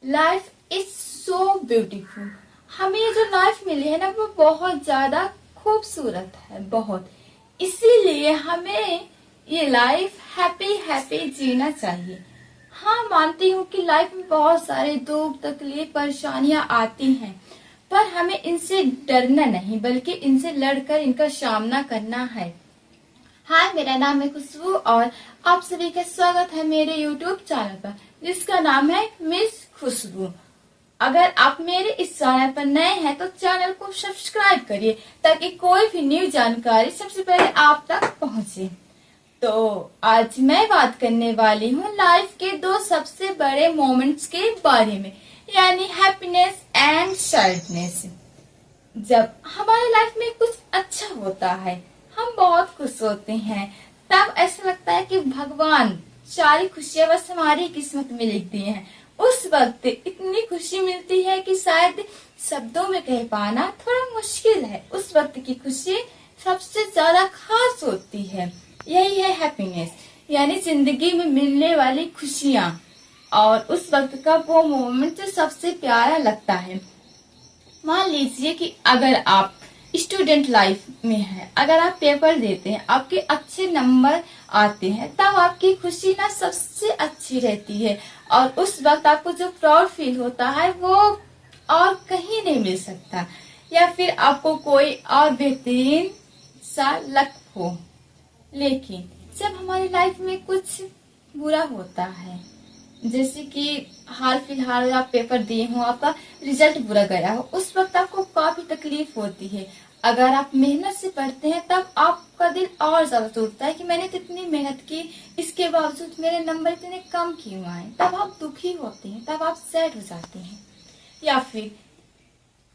Life is so beautiful. हमें ये जो लाइफ मिली है ना वो बहुत ज्यादा खूबसूरत है, बहुत। इसीलिए हमें ये लाइफ हैप्पी हैप्पी जीना चाहिए। हाँ, मानती हूँ कि लाइफ में बहुत सारे दुख तकलीफ परेशानियां आती हैं, पर हमें इनसे डरना नहीं बल्कि इनसे लड़कर इनका सामना करना है। हाय, मेरा नाम है खुशबू और आप सभी का स्वागत है मेरे यूट्यूब चैनल पर जिसका नाम है मिस खुशबू। अगर आप मेरे इस चैनल पर नए हैं तो चैनल को सब्सक्राइब करिए ताकि कोई भी न्यू जानकारी सबसे पहले आप तक पहुंचे। तो आज मैं बात करने वाली हूँ लाइफ के दो सबसे बड़े मोमेंट्स के बारे में, यानी हैप्पीनेस एंड सैडनेस। जब हमारी लाइफ में कुछ अच्छा होता है हम बहुत खुश होते हैं। तब ऐसा लगता है कि भगवान सारी खुशियां बस हमारी किस्मत में लिख दी हैं। उस वक्त इतनी खुशी मिलती है कि शायद शब्दों में कह पाना थोड़ा मुश्किल है। उस वक्त की खुशी सबसे ज्यादा खास होती है। यही है हैप्पीनेस, यानी जिंदगी में मिलने वाली खुशियां और उस वक्त का वो मोमेंट जो सबसे प्यारा लगता है। मान लीजिए कि अगर आप स्टूडेंट लाइफ में हैं, अगर आप पेपर देते हैं, आपके अच्छे नंबर आते हैं, तब आपकी खुशी ना सबसे अच्छी रहती है और उस वक्त आपको जो प्राउड फील होता है वो और कहीं नहीं मिल सकता। या फिर आपको कोई और बेहतरीन सा लक हो। लेकिन जब हमारी लाइफ में कुछ बुरा होता है, जैसे कि हाल फिलहाल आप पेपर दिए हो, आपका रिजल्ट बुरा गया हो, उस वक्त आपको काफी तकलीफ होती है। अगर आप मेहनत से पढ़ते हैं तब आपका दिल और ज्यादा टूटता है कि मैंने तो इतनी मेहनत की, इसके बावजूद मेरे नंबर इतने कम क्यों आए। तब आप दुखी होते हैं, तब आप सैड हो जाते हैं। या फिर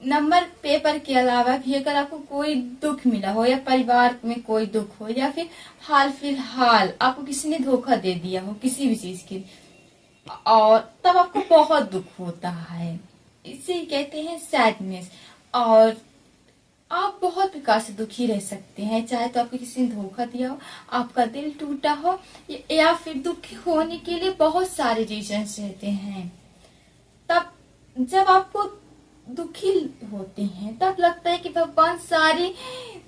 नंबर पेपर के अलावा भी अगर आपको कोई दुख मिला हो, या परिवार में कोई दुख हो, या फिर हाल फिलहाल आपको किसी ने धोखा दे दिया हो किसी भी चीज के, और तब आपको बहुत दुख होता है। इसे कहते हैं सैडनेस। और आप बहुत प्रकार से दुखी रह सकते हैं, चाहे तो आपको किसी ने धोखा दिया हो, आपका दिल टूटा हो, या फिर दुखी होने के लिए बहुत सारे रीजंस रहते हैं। तब जब आपको दुखी होते हैं तब लगता है कि भगवान सारी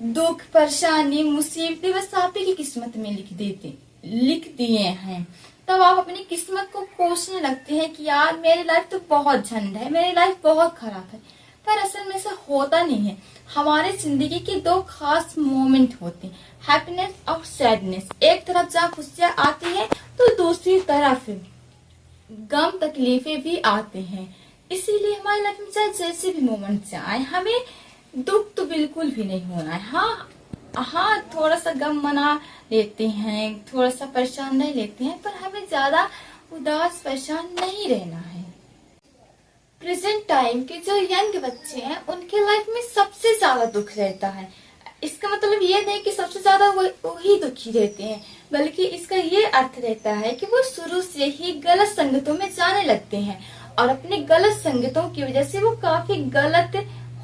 दुख परेशानी मुसीबतें बस आप ही की किस्मत में लिख दिए हैं। तब आप अपनी किस्मत को कोसने लगते हैं कि यार मेरी लाइफ तो बहुत झंड है, मेरी लाइफ बहुत खराब है। पर असल में ऐसा होता नहीं है। हमारे जिंदगी के दो खास मोमेंट होते हैं, हैप्पीनेस और सैडनेस। एक तरफ जहाँ खुशियां आती है तो दूसरी तरफ गम तकलीफें भी आते हैं। इसीलिए हमारी लाइफ में चाहे जैसे भी मोमेंट्स आए, हमें दुख तो बिल्कुल भी नहीं होना है। हाँ, थोड़ा सा गम मना लेते हैं, थोड़ा सा परेशान रह लेते हैं, पर हमें ज्यादा उदास परेशान नहीं रहना है। प्रेजेंट टाइम के जो यंग बच्चे हैं उनके लाइफ में सबसे ज्यादा दुख रहता है। इसका मतलब ये नहीं कि सबसे ज्यादा वो ही दुखी रहते हैं, बल्कि इसका ये अर्थ रहता है कि वो शुरू से ही गलत संगतों में जाने लगते हैं और अपने गलत संगतों की वजह से वो काफी गलत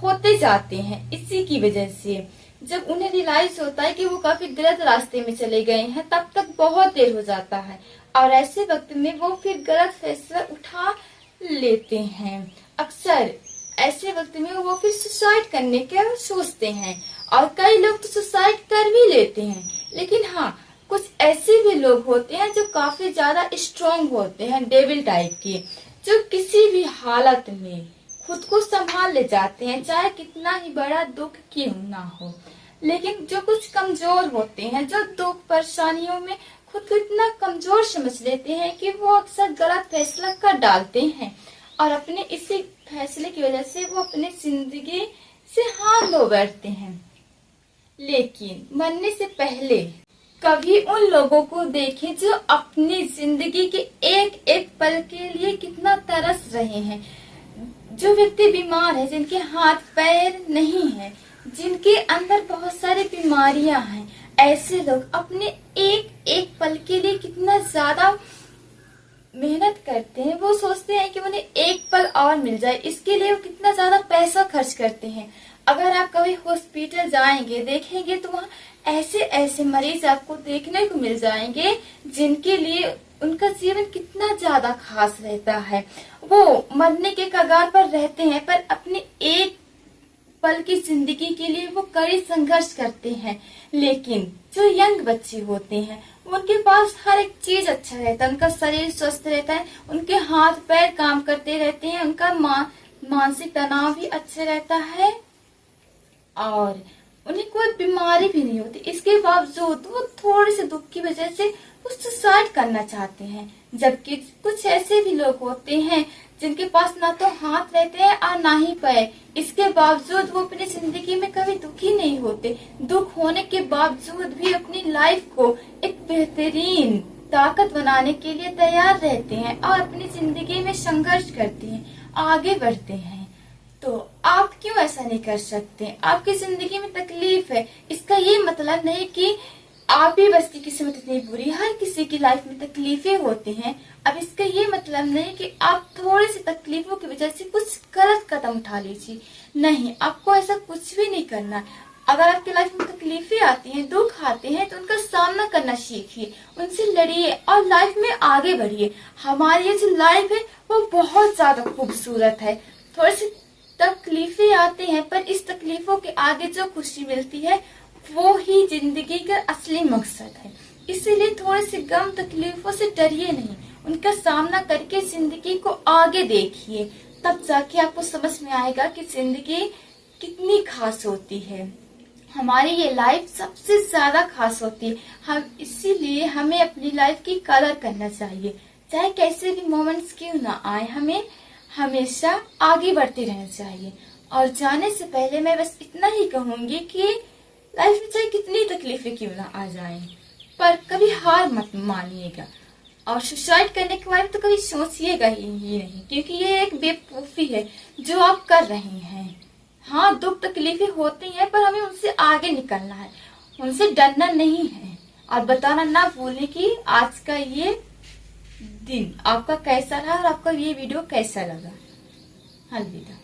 होते जाते हैं। इसी की वजह से जब उन्हें रियलाइज होता है कि वो काफी गलत रास्ते में चले गए हैं, तब तक बहुत देर हो जाता है और ऐसे वक्त में वो फिर गलत फैसला उठा लेते हैं। अक्सर ऐसे वक्त में वो फिर सुसाइड करने के सोचते हैं और कई लोग तो सुसाइड कर भी लेते हैं। लेकिन हाँ, कुछ ऐसे भी लोग होते हैं जो काफी ज्यादा स्ट्रॉन्ग होते हैं, डेविल टाइप के, जो किसी भी हालत में खुद को संभाल ले जाते हैं, चाहे कितना ही बड़ा दुख क्यों ना हो। लेकिन जो कुछ कमजोर होते हैं, जो दुख परेशानियों में खुद को इतना कमजोर समझ लेते हैं कि वो अक्सर गलत फैसला कर डालते हैं और अपने इसी फैसले की वजह से वो अपनी जिंदगी से हाथ धो बैठते हैं। लेकिन मरने से पहले कभी उन लोगों को देखें जो अपनी जिंदगी के एक एक पल के लिए कितना तरस रहे हैं। जो व्यक्ति बीमार है, जिनके हाथ पैर नहीं है, जिनके अंदर बहुत सारी बीमारियां हैं, ऐसे लोग अपने एक एक पल के लिए कितना ज्यादा मेहनत करते हैं। वो सोचते हैं कि उन्हें एक पल और मिल जाए, इसके लिए वो कितना ज्यादा पैसा खर्च करते हैं। अगर आप कभी हॉस्पिटल जाएंगे, देखेंगे तो वहाँ ऐसे ऐसे मरीज आपको देखने को मिल जाएंगे जिनके लिए उनका जीवन कितना ज्यादा खास रहता है। वो मरने के कगार पर रहते हैं, पर अपनी एक पल की जिंदगी के लिए वो कड़ी संघर्ष करते हैं। लेकिन जो यंग बच्चे होते हैं उनके पास हर एक चीज अच्छा रहता है, उनका शरीर स्वस्थ रहता है, उनके हाथ पैर काम करते रहते हैं, उनका मानसिक तनाव भी अच्छा रहता है और उन्हें कोई बीमारी भी नहीं होती। इसके बावजूद वो थोड़े से दुख की वजह से वो सुसाइड करना चाहते हैं। जबकि कुछ ऐसे भी लोग होते हैं जिनके पास ना तो हाथ रहते हैं और ना ही पैर, इसके बावजूद वो अपनी जिंदगी में कभी दुखी नहीं होते। दुख होने के बावजूद भी अपनी लाइफ को एक बेहतरीन ताकत बनाने के लिए तैयार रहते हैं और अपनी जिंदगी में संघर्ष करते हैं, आगे बढ़ते हैं। तो आप क्यों ऐसा नहीं कर सकते? आपकी जिंदगी में तकलीफ है, इसका ये मतलब नहीं कि आप ही बस की किस्मत इतनी बुरी। हर किसी की लाइफ में तकलीफें होती हैं। अब इसका ये मतलब नहीं कि आप थोड़ी सी तकलीफों की वजह से कुछ गलत कदम उठा लीजिए। नहीं, आपको ऐसा कुछ भी नहीं करना। अगर आपकी लाइफ में तकलीफें आती हैं, दुख आते हैं, तो उनका सामना करना सीखिए, उनसे लड़िए और लाइफ में आगे बढ़िए। हमारी ये जो लाइफ है वो बहुत ज्यादा खूबसूरत है। थोड़ी सी तकलीफें आती हैं, पर इस तकलीफों के आगे जो खुशी मिलती है वो ही जिंदगी का असली मकसद है। इसीलिए थोड़े से गम तकलीफों से डरिए नहीं, उनका सामना करके जिंदगी को आगे देखिए। तब जाके आपको समझ में आएगा कि जिंदगी कितनी खास होती है। हमारी ये लाइफ सबसे ज्यादा खास होती है। हम इसीलिए हमें अपनी लाइफ की कदर करना चाहिए, चाहे कैसे भी मोमेंट्स क्यों ना आए, हमें हमेशा आगे बढ़ते रहना चाहिए। और जाने से पहले मैं बस इतना ही कहूंगी कि लाइफ में चाहे कितनी तकलीफें क्यों ना आ जाएं, पर कभी हार मत मानिएगा। और सुसाइड करने के बारे में तो कभी सोचिएगा ही नहीं, क्योंकि ये एक बेवकूफी है जो आप कर रहे हैं। हाँ, दुख तकलीफें होती हैं, पर हमें उनसे आगे निकलना है, उनसे डरना नहीं है। और बताना ना भूलें कि आज का ये दिन आपका कैसा रहा और आपका ये वीडियो कैसा लगा। अलविदा।